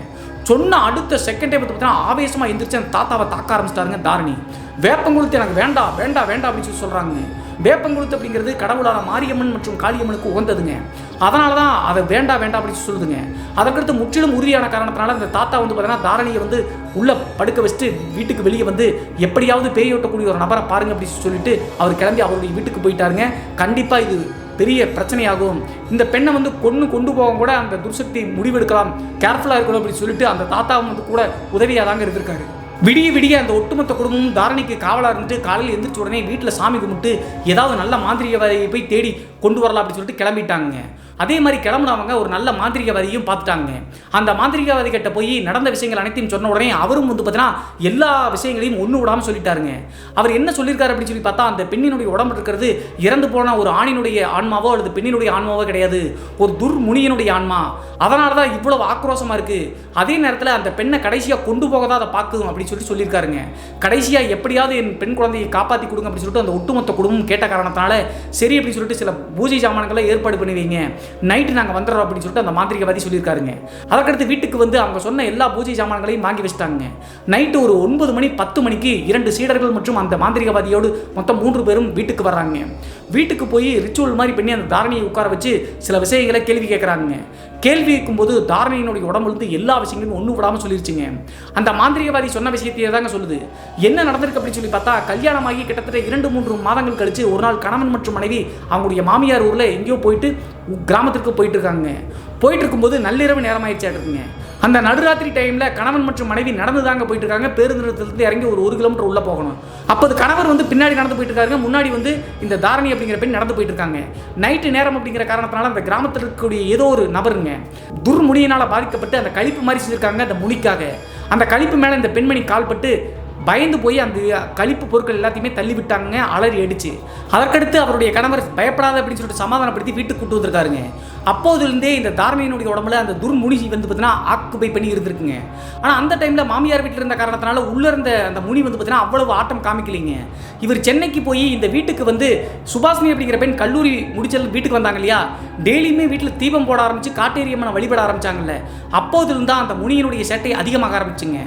சொன்ன அடுத்த செகண்டே வந்து பார்த்தீங்கன்னா ஆவேசமாக எந்திரிச்சு அந்த தாத்தாவை தாக்க ஆரம்பிச்சிட்டாருங்க தாரணி. வேப்பங்குழுத்து எனக்கு வேண்டாம் வேண்டாம் வேண்டாம் அப்படின்னு சொல்கிறாங்க. வேப்பங்குழுத்து அப்படிங்கிறது கடவுளான மாரியம்மன் மற்றும் காளியம்மனுக்கு உகந்ததுங்க. அதனால தான் அதை வேண்டாம் வேண்டாம் அப்படின்னு சொல்லுதுங்க. அதற்கடுத்து முற்றிலும் உறுதியான காரணத்தினால அந்த தாத்தா வந்து பார்த்தீங்கன்னா தாரணியை வந்து உள்ளே படுக்க வச்சுட்டு வீட்டுக்கு வெளியே வந்து எப்படியாவது பேயோட்டக்கூடிய ஒரு நபரை பாருங்க அப்படின்னு சொல்லிட்டு அவர் கிளம்பி அவருடைய வீட்டுக்கு போயிட்டாருங்க. கண்டிப்பாக இது பெரிய பிரச்சனையாகும், இந்த பெண்ணை வந்து கொண்டு போக கூட அந்த துர்சக்தி முடிவெடுக்கலாம், கேர்ஃபுல்லாக இருக்கணும் அப்படின்னு சொல்லிட்டு அந்த தாத்தாவும் வந்து கூட உதவியாக தாங்க இருந்திருக்காரு. விடிய விடிய அந்த ஒட்டுமொத்த குடும்பமும் தாரணிக்கு காவலாக இருந்துட்டு காலையில் எந்திரிச்ச உடனே வீட்டில் சாமி கும்பிட்டு ஏதாவது நல்ல மாந்திரிகவாதியை போய் தேடி கொண்டு வரலாம் அப்படின்னு சொல்லிட்டு கிளம்பிட்டாங்க. அதே மாதிரி கிளம்புனவங்க ஒரு நல்ல மாந்திரிகவாதியும் பார்த்துட்டாங்க. அந்த மாந்திரிகவாதி கிட்ட போய் நடந்த விஷயங்கள் அனைத்தையும் சொன்ன உடனே அவரும் வந்து பார்த்தீங்கன்னா எல்லா விஷயங்களையும் ஒன்று விடாமல் சொல்லிட்டாருங்க. அவர் என்ன சொல்லியிருக்காரு அப்படின்னு சொல்லி பார்த்தா, அந்த பெண்ணினுடைய உடம்பு இருக்கிறது இறந்து போன ஒரு ஆணினுடைய ஆன்மாவோ அல்லது பெண்ணினுடைய ஆன்மாவோ கிடையாது, ஒரு துர்முனியினுடைய ஆன்மா. அதனால தான் இவ்வளவு ஆக்ரோஷமாக இருக்குது. அதே நேரத்தில் அந்த பெண்ணை கடைசியாக கொண்டு போக தான் அதை பார்க்கும் அப்படின்னு சொல்லியிருக்காருங்க. கடைசியாக எப்படியாவது என் பெண் குழந்தையை காப்பாற்றி கொடுங்க அப்படின்னு சொல்லிட்டு அந்த ஒட்டுமொத்த குடும்பம் கேட்ட காரணத்தினால சரி அப்படின்னு சொல்லிட்டு சில பூஜை சாமான்களை ஏற்பாடு பண்ணி வைங்க, நைட்டு நாங்கள் வந்துடுறோம் அப்படின்னு சொல்லிட்டு அந்த மாந்திரிகவாதி சொல்லியிருக்காருங்க. அதற்கடுத்து வீட்டுக்கு வந்து அவங்க சொன்ன எல்லா பூஜை சாமான்களையும் வாங்கி வச்சுட்டாங்க. நைட்டு ஒரு 9 மணி 10 மணிக்கு 2 சீடர்கள் மற்றும் அந்த மாந்திரிகவாதியோடு மொத்தம் 3 பேரும் வீட்டுக்கு வர்றாங்க. வீட்டுக்கு போய் ரிச்சுவல் மாதிரி பண்ணி அந்த தாரணியை உட்கார வச்சு சில விஷயங்களை கேள்வி கேட்குறாங்க. கேள்வி கேட்கும்போது தாரணியினுடைய உடம்புலேருந்து எல்லா விஷயங்களும் ஒன்று விடாமல் சொல்லிருச்சுங்க. அந்த மாந்திரிகவாதி சொன்ன விஷயத்தையே தாங்க சொல்லுது. என்ன நடந்திருக்கு அப்படின்னு சொல்லி பார்த்தா, கல்யாணமாகி கிட்டத்தட்ட 2-3 மாதங்கள் கழிச்சு ஒரு நாள் கணவன் மற்றும் மனைவி அவங்களுடைய மாமியார் ஊரில் எங்கேயோ போயிட்டு கிராமத்திற்கு போயிட்டு இருக்காங்க. போயிட்டு இருக்கும்போது நள்ளிரவு நேரமாயிடுச்சா இருக்குங்க. அந்த நடுராத்திரி டைமில் கணவன் மற்றும் மனைவி நடந்து தாங்க போயிட்டு இருக்காங்க. பேருந்து நிலையத்திலிருந்து இறங்கி ஒரு 1 கிலோமீட்டர் உள்ளே போகணும். அப்போது கணவர் வந்து பின்னாடி நடந்து போயிட்டு இருக்காங்க, முன்னாடி வந்து இந்த தாரணி அப்படிங்கிற பெண் நடந்து போயிட்டு இருக்காங்க. நைட்டு நேரம் அப்படிங்கிற காரணத்தினால அந்த கிராமத்தில் இருக்கக்கூடிய ஏதோ ஒரு நபருங்க துர்முனியினால் பாதிக்கப்பட்டு அந்த கழிப்பு மாதிரி செஞ்சுருக்காங்க. அந்த முனிக்காக அந்த கழிப்பு மேலே இந்த பெண்மணி கால்பட்டு பயந்து போய் அந்த கழிப்பு பொருட்கள் எல்லாத்தையுமே தள்ளி விட்டாங்க, அலறி அடிச்சு. அதற்கடுத்து அவருடைய கணவர் பயப்படாத அப்படின்னு சொல்லிட்டு சமாதானப்படுத்தி வீட்டுக்கு கூட்டு வந்திருக்காருங்க. அப்போதுலேருந்தே இந்த தாரணியினுடைய உடம்புல அந்த துர்முனி வந்து பார்த்தீங்கன்னா ஆக்குப்பை பண்ணி இருந்திருக்குங்க. ஆனால் அந்த டைமில் மாமியார் வீட்டில் இருந்த காரணத்தினால உள்ளே இருந்த அந்த முனி வந்து பார்த்தீங்கன்னா அவ்வளவு ஆட்டம் காமிக்கலைங்க. இவர் சென்னைக்கு போய் இந்த வீட்டுக்கு வந்து சுபாஷினி அப்படிங்கிற பெண் கல்லூரி முடிச்சல் வீட்டுக்கு வந்தாங்க இல்லையா, டெய்லியுமே வீட்டில் தீபம் போட ஆரம்பிச்சு காட்டேரியம்மனை வழிபட ஆரம்பிச்சாங்கல்ல, அப்போதுலேருந்தான் அந்த முனியினுடைய சேட்டை அதிகமாக ஆரம்பிச்சுங்க.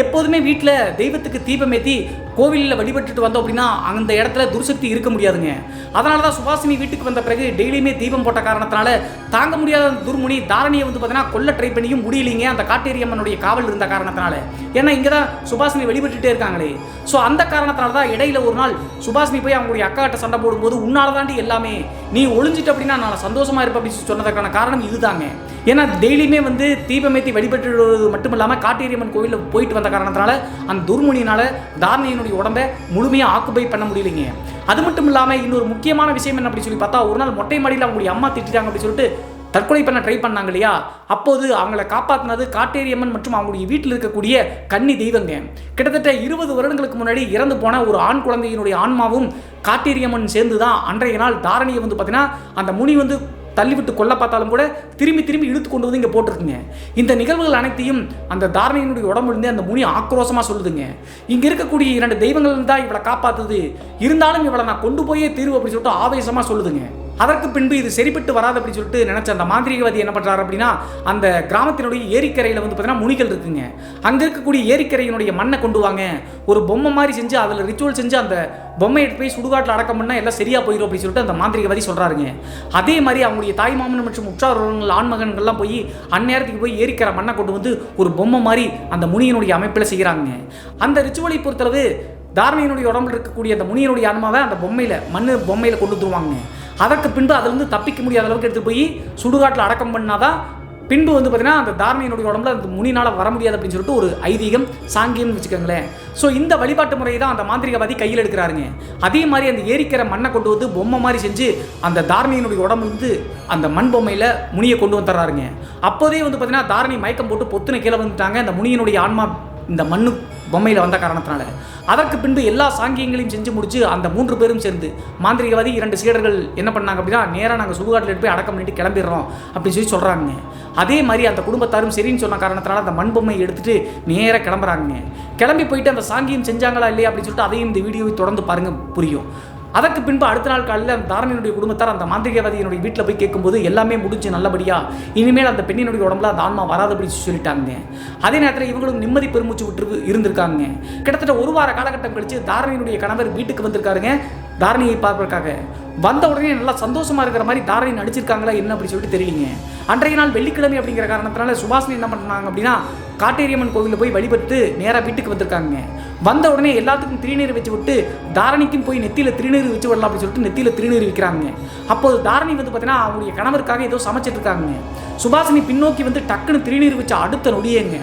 எப்போதுமே வீட்டில் தெய்வத்துக்கு தீபம் ஏற்றி கோவிலில் வழிபட்டுட்டு வந்தோம் அப்படின்னா அந்த இடத்துல துர்சக்தி இருக்க முடியாதுங்க. அதனால தான் சுபாஷினி வீட்டுக்கு வந்த பிறகு டெய்லியுமே தீபம் போட்ட காரணத்தினால தாங்க முடியாத துர்முனி தாரணியை வந்து பார்த்தீங்கன்னா கொல்ல ட்ரை பண்ணியும் முடியலைங்க, அந்த காட்டேரியம்மனுடைய காவல் இருந்த காரணத்தினால. ஏன்னா இங்கே தான் சுபாஷினி வழிபட்டுட்டே இருக்காங்களே. ஸோ அந்த காரணத்தினால தான் இடையில ஒரு நாள் சுபாஷினி போய் அவங்களுடைய அக்கா கிட்ட சண்டை போடும்போது உன்னால தாண்டி எல்லாமே, நீ ஒளிஞ்சிட்டு அப்படின்னா நான் சந்தோஷமா இருப்பேன் அப்படின்னு சொன்னதற்கான காரணம் இதுதாங்க. ஏன்னா டெய்லியுமே வந்து தீபமேத்தி வழிபட்டு மட்டும் இல்லாமல் காட்டேரியம்மன் கோவிலில் போயிட்டு வந்த காரணத்தினால அந்த துர்முனியினால் தாரணியினுடைய உடம்பை முழுமையாக ஆக்குபை பண்ண முடியலைங்க. அது மட்டும் இல்லாமல் இன்னொரு முக்கியமான விஷயம் என்ன அப்படி சொல்லி பார்த்தா, ஒரு நாள் மொட்டை மாடியில் அவங்களுடைய அம்மா திட்டாங்க அப்படின்னு சொல்லிட்டு தற்கொலை பண்ண ட்ரை பண்ணாங்க இல்லையா, அப்போது அவங்கள காப்பாற்றினது காட்டேரியம்மன் மற்றும் அவங்களுடைய வீட்டில் இருக்கக்கூடிய கன்னி தெய்வங்க. கிட்டத்தட்ட 20 வருடங்களுக்கு முன்னாடி இறந்து போன ஒரு ஆண் குழந்தையினுடைய ஆன்மாவும் காட்டேரியம்மன் சேர்ந்து தான் அன்றைய நாள் தாரணியை வந்து பார்த்தீங்கன்னா அந்த முனி வந்து தள்ளிவிட்டு கொல்ல பார்த்தாலும் கூட திரும்பி இழுத்து கொண்டு வந்து இங்கே போட்டிருக்குங்க. இந்த நிகழ்வுகள் அனைத்தையும் அந்த தாரணியினுடைய உடம்புலேருந்து அந்த முனி ஆக்ரோஷமாக சொல்லுதுங்க. இங்கே இருக்கக்கூடிய 2 தெய்வங்கள் தான் இவளை காப்பாற்றுது, இருந்தாலும் இவளை நான் கொண்டு போயே தீர்வு அப்படின்னு சொல்லிட்டு ஆவேசமாக சொல்லுதுங்க. அதற்கு பின்பு இது சரிப்பட்டு வராது அப்படின்னு சொல்லிட்டு நினைச்ச அந்த மாந்திரிகவாதி என்ன பண்ணுறாரு அப்படின்னா, அந்த கிராமத்தினுடைய ஏரிக்கரையில் வந்து பார்த்தீங்கன்னா முனிகள் இருக்குங்க, அங்கே இருக்கக்கூடிய ஏரிக்கரையினுடைய மண்ணை கொண்டு வாங்க, ஒரு பொம்மை மாதிரி செஞ்சு அதில் ரிச்சுவல் செஞ்சு அந்த பொம்மை எடுத்து போய் சுடுகாட்டில் அடக்கம் பண்ணால் எல்லாம் சரியாக போயிடும் அப்படின்னு சொல்லிட்டு அந்த மாந்திரிகவாதி சொல்கிறாருங்க. அதே மாதிரி அவங்களுடைய தாய் மாமன் மற்றும் உற்றார்கள் ஆண்மகன்கள்லாம் போய் அந்நேரத்துக்கு போய் ஏரிக்கரை மண்ணை கொண்டு வந்து ஒரு பொம்மை மாதிரி அந்த முனியினுடைய அமைப்பில் செய்கிறாங்க. அந்த ரிச்சுவலை பொறுத்தளவு தாரணியினுடைய உடம்புல இருக்கக்கூடிய அந்த முனியினுடைய ஆன்மாவை அந்த பொம்மையில் கொண்டு வந்துருவாங்க. அதற்கு பின்பு அதிலிருந்து தப்பிக்க முடியாத அளவுக்கு எடுத்து போய் சுடுகாட்டில் அடக்கம் பண்ணாதான் பின்பு வந்து பார்த்தீங்கன்னா அந்த தாரணியினுடைய உடம்புல அந்த முனினால் வர முடியாது அப்படின்னு சொல்லிட்டு ஒரு ஐதீகம் சாங்கியம்னு வச்சுக்கோங்களேன். ஸோ இந்த வழிபாட்டு முறையை தான் அந்த மாந்திரிகவாதி கையில் எடுக்கிறாருங்க. அதே மாதிரி அந்த ஏரிக்கிற மண்ணை கொண்டு வந்து பொம்மை மாதிரி செஞ்சு அந்த தாரணியினுடைய உடம்பு வந்து அந்த மண் பொம்மையில் முனியை கொண்டு வந்துடுறாருங்க. அப்போதே வந்து பார்த்தீங்கன்னா தாரணி மயக்கம் போட்டு பொத்துன கீழே வந்துட்டாங்க. அந்த முனியினுடைய ஆன்மா இந்த மண்ணு பொம்மையில் வந்த காரணத்தினால அதற்கு பின்பு எல்லா சாங்கியங்களையும் செஞ்சு முடிச்சு அந்த 3 பேரும் சேர்ந்து மாந்திரிகவாதி 2 சீடர்கள் என்ன பண்ணாங்க அப்படின்னா, நேராக நாங்கள் சுடுகாட்டில் எடுத்து போய் அடக்கம் பண்ணிட்டு கிளம்பிடுறோம் அப்படின்னு சொல்லி சொல்கிறாங்க. அதே மாதிரி அந்த குடும்பத்தாரும் சரின்னு சொன்ன காரணத்தினால அந்த மண் பொம்மையை எடுத்துகிட்டு நேராக கிளம்புறாங்க. கிளம்பி போயிட்டு அந்த சாங்கியம் செஞ்சாங்களா இல்லையா அப்படின்னு சொல்லிட்டு அதையும் இந்த வீடியோவை தொடர்ந்து பாருங்கள், புரியும். அதற்கு பின்பு அடுத்த நாள் காலையில் அந்த தாரணியினுடைய குடும்பத்தார் அந்த மாந்திரிகவாதியினுடைய வீட்டில் போய் கேட்கும்போது எல்லாமே முடிஞ்சு நல்லபடியா, இனிமேல் அந்த பெண்ணினுடைய உடம்புல அந்த ஆன்மா வராது அப்படின்னு சொல்லிட்டாங்க. அதே நேரத்தில் இவங்களும் நிம்மதி பெருமூச்சு விட்டு இருந்திருக்காங்க. கிட்டத்தட்ட 1 வார காலகட்டம் கழிச்சு தாரணியினுடைய கணவர் வீட்டுக்கு வந்திருக்காருங்க தாரணியை பார்ப்பதற்காக. வந்த உடனே நல்லா சந்தோஷமாக இருக்கிற மாதிரி தாரணி நடிச்சிருக்காங்களா என்ன அப்படின்னு சொல்லிட்டு தெரியலீங்க. அன்றைய நாள் வெள்ளிக்கிழமை அப்படிங்கிற காரணத்தினால சுபாஷினி என்ன பண்ணாங்க அப்படின்னா, காட்டேரியம்மன் கோவிலில் போய் வழிபட்டு நேராக வீட்டுக்கு வந்திருக்காங்க. வந்த உடனே எல்லாத்துக்கும் திருநீர் வச்சு விட்டு தாரணிக்கும் போய் நெத்தியில் திருநீர் வச்சு விடலாம் அப்படின்னு சொல்லிட்டு நெத்தியில் திருநீர் வைக்கிறாங்க. அப்போது தாரணி வந்து பார்த்தீங்கன்னா அவங்களுடைய கணவருக்காக ஏதோ சமைச்சிட்டு இருக்காங்க. சுபாஷினி பின்னோக்கி வந்து டக்குன்னு திருநீர் வச்ச அடுத்த நொடியேங்க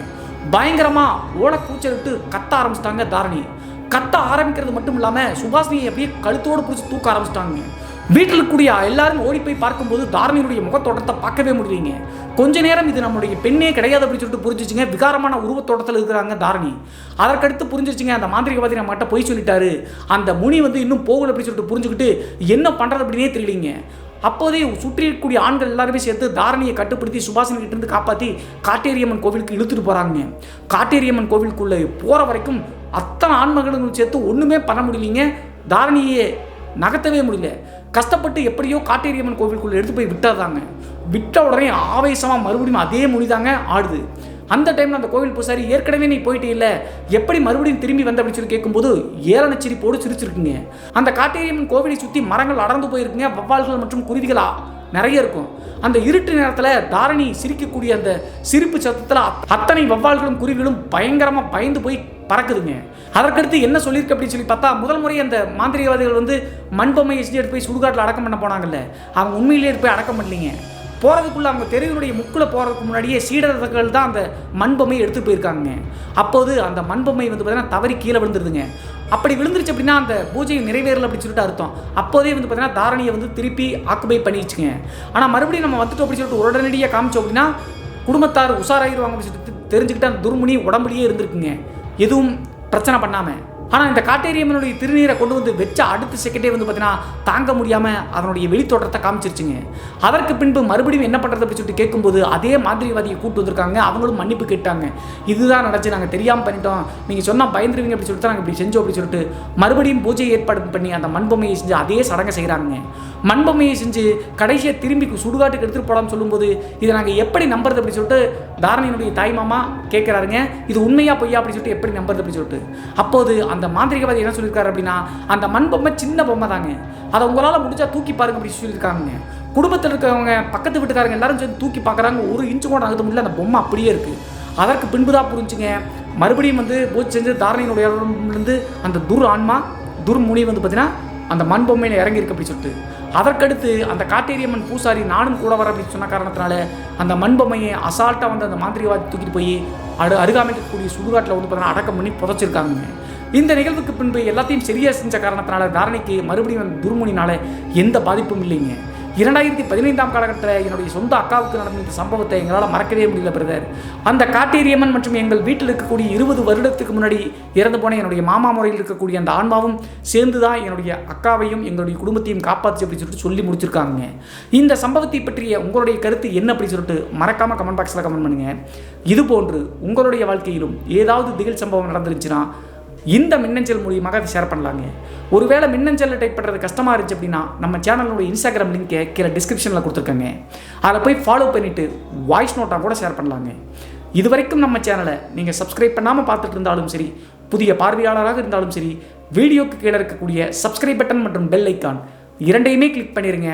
பயங்கரமாக ஓட கூச்சலிட்டு கத்த ஆரம்பிச்சிட்டாங்க. தாரணி கத்த ஆரம்பிக்கிறது மட்டும் இல்லாமல் சுபாஷினியை அப்படியே கழுத்தோடு பிடிச்சி தூக்க ஆரம்பிச்சிட்டாங்க. வீட்டில் இருக்கக்கூடிய எல்லாரும் ஓடி போய் பார்க்கும்போது தாரணியுடைய முகத்தோட்டத்தை பார்க்கவே முடியலைங்க. கொஞ்ச நேரம் இது நம்மளுடைய பெண்ணே கிடையாது அப்படின்னு சொல்லிட்டு புரிஞ்சிச்சுங்க. விகாரமான உருவத்தோட்டத்தில் இருக்கிறாங்க தாரணி. அதற்கடுத்து புரிஞ்சிச்சுங்க அந்த மாந்திரிகவாதி நம்மகிட்ட போய் சொல்லிட்டாரு, அந்த முனி வந்து இன்னும் போகல அப்படின்னு சொல்லிட்டு புரிஞ்சுக்கிட்டு என்ன பண்ணுறது அப்படின்னே தெரியலிங்க. அப்போதே சுற்றி இருக்கக்கூடிய ஆண்கள் எல்லாருமே சேர்த்து தாரணியை கட்டுப்படுத்தி சுபாஷினி கிட்ட இருந்து காப்பாற்றி காட்டேரியம்மன் கோவிலுக்கு இழுத்துட்டு போகிறாங்க. காட்டேரியம்மன் கோவிலுக்குள்ளே போகிற வரைக்கும் அத்தனை ஆண்மகளும் சேர்த்து ஒன்றுமே பண்ண முடியலைங்க. தாரணியை நகர்த்தவே முடியல. கஷ்டப்பட்டு எப்படியோ காட்டேரியம்மன் கோவிலுக்குள்ளே எடுத்து போய் விட்டாதாங்க. விட்ட உடனே ஆவேசமாக மறுபடியும் அதே முனிதாங்க ஆடுது. அந்த டைமில் அந்த கோவில் பூசாரி ஏற்கனவே நீ போயிட்டே இல்லை, எப்படி மறுபடியும் திரும்பி வந்த அப்படின்னு சொல்லி கேட்கும்போது ஏளனச்சிரிப்போடு சிரிச்சிருக்குங்க. அந்த காட்டேரியம்மன் கோவிலை சுற்றி மரங்கள் அடர்ந்து போயிருக்குங்க. வவ்வால்கள் மற்றும் குருவிகளா நிறைய இருக்கும். அந்த இருட்டு நேரத்தில் தாரணி சிரிக்கக்கூடிய அந்த சிரிப்பு சத்தத்தில் அத்தனை வவ்வால்களும் குருவிகளும் பயங்கரமாக பயந்து போய் பறக்குதுங்க. அதற்கடுத்து என்ன சொல்லியிருக்கு அப்படின்னு சொல்லி பார்த்தா, முதல் முறை அந்த மாந்திரிகவாதிகள் வந்து மண்பொம்மையை எடுத்து போய் சுடுகாட்டில் அடக்கம் பண்ண போனாங்கல்ல, அவங்க உண்மையிலேயே எடுத்து போய் அடக்கம் பண்ணலீங்க. போகிறதுக்குள்ளே அவங்க தெருவினுடைய முக்கில் போகிறதுக்கு முன்னாடியே சீடர்கள் தான் அந்த மண்பொம்மையை எடுத்துகிட்டு போயிருக்காங்க. அப்போது அந்த மண்பொம்மை வந்து பார்த்தீங்கன்னா தவறி கீழே விழுந்துருதுங்க. அப்படி விழுந்துருச்சு அப்படின்னா அந்த பூஜையை நிறைவேறலை அப்படின்னு சொல்லிட்டு அர்த்தம். அப்போதே வந்து பார்த்தீங்கன்னா தாரணியை வந்து திருப்பி ஆக்குபை பண்ணிடுச்சுங்க. ஆனால் மறுபடியும் நம்ம வந்துட்டோம் அப்படின்னு சொல்லிட்டு உடனடியாக காமிச்சோம் அப்படின்னா குடும்பத்தார் உஷாராகிடுவாங்க அப்படின்னு சொல்லிட்டு தெரிஞ்சுக்கிட்டு அந்த துர்முனி உடம்புலேயே இருந்திருக்குங்க, எதுவும் பிரச்சனை பண்ணாமல். ஆனால் இந்த காட்டேரியம்மனுடைய திருநீரை கொண்டு வந்து வச்ச அடுத்த செகண்டே வந்து பார்த்தீங்கன்னா தாங்க முடியாமல் அதனுடைய வெளித்தோற்றத்தை காமிச்சிருச்சுங்க. அதற்கு பின்பு மறுபடியும் என்ன பண்ணுறது அப்படின்னு சொல்லிட்டு கேட்கும்போது அதே மாந்திரிகவாதியை கூப்பிட்டு வந்திருக்காங்க. அவங்களும் மன்னிப்பு கேட்டாங்க. இதுதான் நடந்துச்சு, நாங்கள் தெரியாமல் பண்ணிட்டோம், நீங்கள் சொன்னால் பயந்துருவீங்க அப்படின்னு சொல்லிட்டு நாங்கள் இப்படி செஞ்சோம் அப்படின்னு சொல்லிட்டு மறுபடியும் பூஜை ஏற்பாடு பண்ணி அந்த மண்பொம்மையை செஞ்சு அதே சடங்கை செய்கிறாங்க. மண்பொம்மையை செஞ்சு கடைசியை திரும்பி சுடுகாட்டுக்கு எடுத்துகிட்டு போகலாம்னு சொல்லும்போது இதை நாங்கள் எப்படி நம்புறது அப்படின்னு சொல்லிட்டு தாரணியினுடைய தாய் மாமா கேட்குறாருங்க. இது உண்மையா பொய்யா அப்படின்னு சொல்லிட்டு எப்படி நம்புறது அப்படின்னு சொல்லிட்டு அப்போது அந்த மாந்திரிகவாதி என்ன சொல்லியிருக்காரு அப்படின்னா, அந்த மண் பொம்மை சின்ன பொம்மை தாங்க, அதை உங்களால் முடிஞ்சா தூக்கி பாருங்க அப்படின்னு சொல்லியிருக்காங்க. குடும்பத்தில் இருக்கிறவங்க பக்கத்து வீட்டுக்காரங்க எல்லாரும் சேர்ந்து தூக்கி பார்க்குறாங்க. 1 இன்ச்சு கூட நகர்த்த முடியல, அந்த பொம்மை அப்படியே இருக்குது. அதற்கு பின்பு தான் புரிஞ்சுங்க மறுபடியும் வந்து பூஜை செஞ்சு தாரணியினுடைய அந்த துர் ஆன்மா துர் முனி வந்து பார்த்தீங்கன்னா அந்த மண் பொம்மையில் இறங்கியிருக்கு அப்படி சொல்லிட்டு அதற்கடுத்து அந்த காட்டேரியம்மன் பூசாரி நானும் கூட வர அப்படின்னு சொன்ன காரணத்தினால அந்த மண்பொம்மையை அசால்ட்டாக வந்து அந்த மாந்திரிகவாதி தூக்கிட்டு போய் அருகாமையில் இருக்கக்கூடிய சுடுகாட்டில் வந்து பார்த்தீங்கன்னா அடக்கம் பண்ணி புதைச்சிருக்காங்க. இந்த நிகழ்வுக்கு பின்பு எல்லாத்தையும் சரியாக செஞ்ச காரணத்தினால தாரணைக்கு மறுபடியும் துர்முனினால எந்த பாதிப்பும் இல்லைங்க. 2015 காலகட்டத்தில் என்னுடைய சொந்த அக்காவுக்கு நடந்த இந்த சம்பவத்தை எங்களால் மறக்கவே முடியல பிரதர். அந்த காட்டேரியம்மன் மற்றும் எங்கள் வீட்டில் இருக்கக்கூடிய 20 வருடத்துக்கு முன்னாடி இறந்து போன என்னுடைய மாமா முறையில் இருக்கக்கூடிய அந்த ஆன்மாவும் சேர்ந்து தான் என்னுடைய அக்காவையும் எங்களுடைய குடும்பத்தையும் காப்பாற்று அப்படின்னு சொல்லி முடிச்சிருக்காங்க. இந்த சம்பவத்தை பற்றிய உங்களுடைய கருத்து என்ன அப்படி சொல்லிட்டு மறக்காமல் கமெண்ட் பாக்ஸில் கமெண்ட் பண்ணுங்கள். இதுபோன்று உங்களுடைய வாழ்க்கையிலும் ஏதாவது திகில் சம்பவம் நடந்துருச்சுன்னா இந்த மின்னஞ்சல் மூலியமாக அதை ஷேர் பண்ணலாங்க. ஒருவேளை மின்னஞ்சலில் டைப் பண்ணுறது கஷ்டமாக இருந்துச்சு அப்படின்னா நம்ம சேனலோட இன்ஸ்டாகிராம் லிங்க்கை கீழே டிஸ்கிரிப்ஷனில் கொடுத்துருக்கேங்க. அதில் போய் ஃபாலோ பண்ணிவிட்டு வாய்ஸ் நோட்டாக கூட ஷேர் பண்ணலாங்க. இது வரைக்கும் நம்ம சேனலை நீங்கள் சப்ஸ்கிரைப் பண்ணாமல் பார்த்துட்டு இருந்தாலும் சரி, புதிய பார்வையாளராக இருந்தாலும் சரி, வீடியோக்கு கீழே இருக்கக்கூடிய சப்ஸ்கிரைப் பட்டன் மற்றும் பெல் ஐக்கான் இரண்டையுமே கிளிக் பண்ணிடுங்க.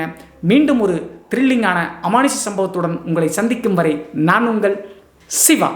மீண்டும் ஒரு த்ரில்லிங்கான அமானுஷ சம்பவத்துடன் உங்களை சந்திக்கும் வரை நான் உங்கள் சிவா.